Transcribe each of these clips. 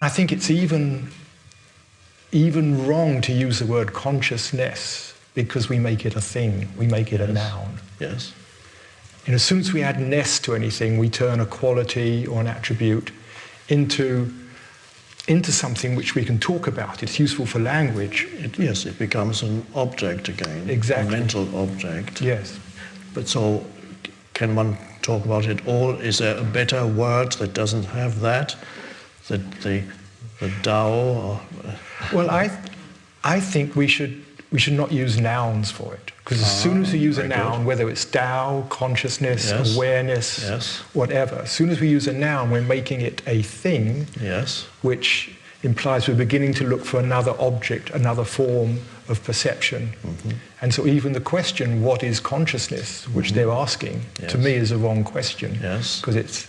I think it's even wrong to use the word consciousness because we make it a thing, we make it a noun. Yes. And as soon as we add ness to anything, we turn a quality or an attribute into something which we can talk about. It's useful for language. Yes, it becomes an object again. Exactly. A mental object. Yes. But so, can one talk about it all? Is there a better word that doesn't have that? The Tao? Or, well, I think we should not use nouns for it. Because as soon as we use a noun, whether it's Tao, consciousness, awareness, whatever, as soon as we use a noun, we're making it a thing, which implies we're beginning to look for another object, another form of perception. And so even the question, what is consciousness, which they're asking, to me is a wrong question. Because it's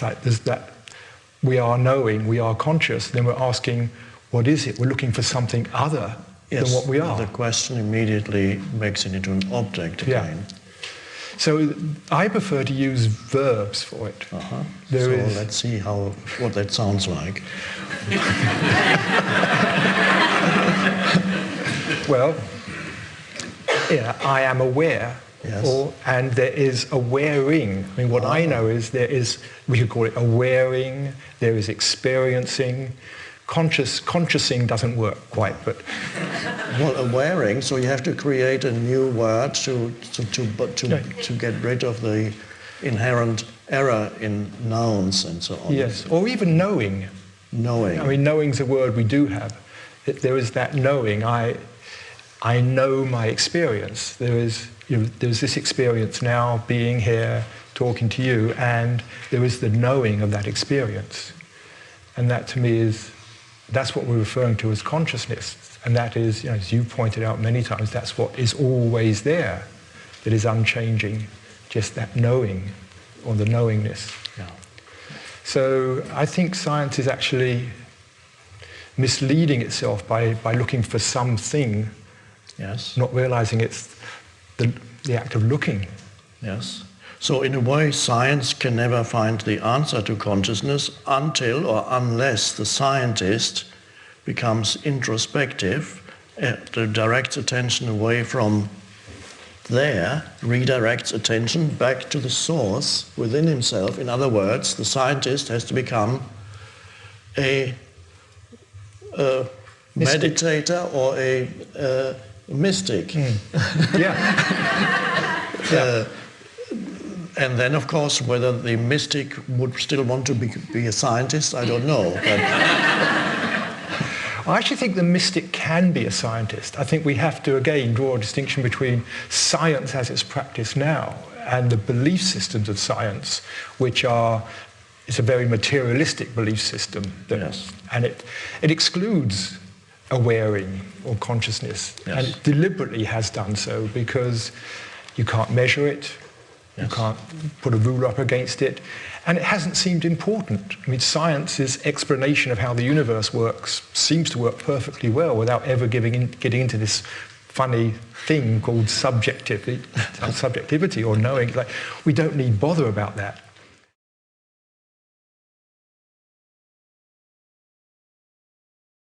like there's that, we are knowing, we are conscious, then we're asking, what is it? We're looking for something other than what we are. The question immediately makes it into an object again. So I prefer to use verbs for it. Let's see what that sounds like. Well, I am aware, and there is awareing. I mean, what I know is we could call it awareing, there is experiencing. Consciousing doesn't work quite, but... Well, awareing, so you have to create a new word to get rid of the inherent error in nouns and so on. Yes, or even knowing. Knowing. I mean, knowing's a word we do have. There is that knowing. I know my experience. There's this experience now, being here, talking to you, and there is the knowing of that experience. And that, to me, that's what we're referring to as consciousness. And that is, as you pointed out many times, that's what is always there, that is unchanging, just that knowing, or the knowingness. So I think science is actually misleading itself by looking for something, not realizing it's the act of looking. Yes. So in a way, science can never find the answer to consciousness until or unless the scientist becomes introspective, directs attention away from there, redirects attention back to the source within himself. In other words, the scientist has to become a meditator or a mystic. And then, of course, whether the mystic would still want to be a scientist, I don't know. But I actually think the mystic can be a scientist. I think we have to, again, draw a distinction between science as it's practiced now and the belief systems of science, which it's a very materialistic belief system. And it excludes awareing or consciousness. And it deliberately has done so because you can't measure it. You can't put a ruler up against it. And it hasn't seemed important. I mean, science's explanation of how the universe works seems to work perfectly well without ever getting into this funny thing called subjectivity or knowing. Like, we don't need bother about that.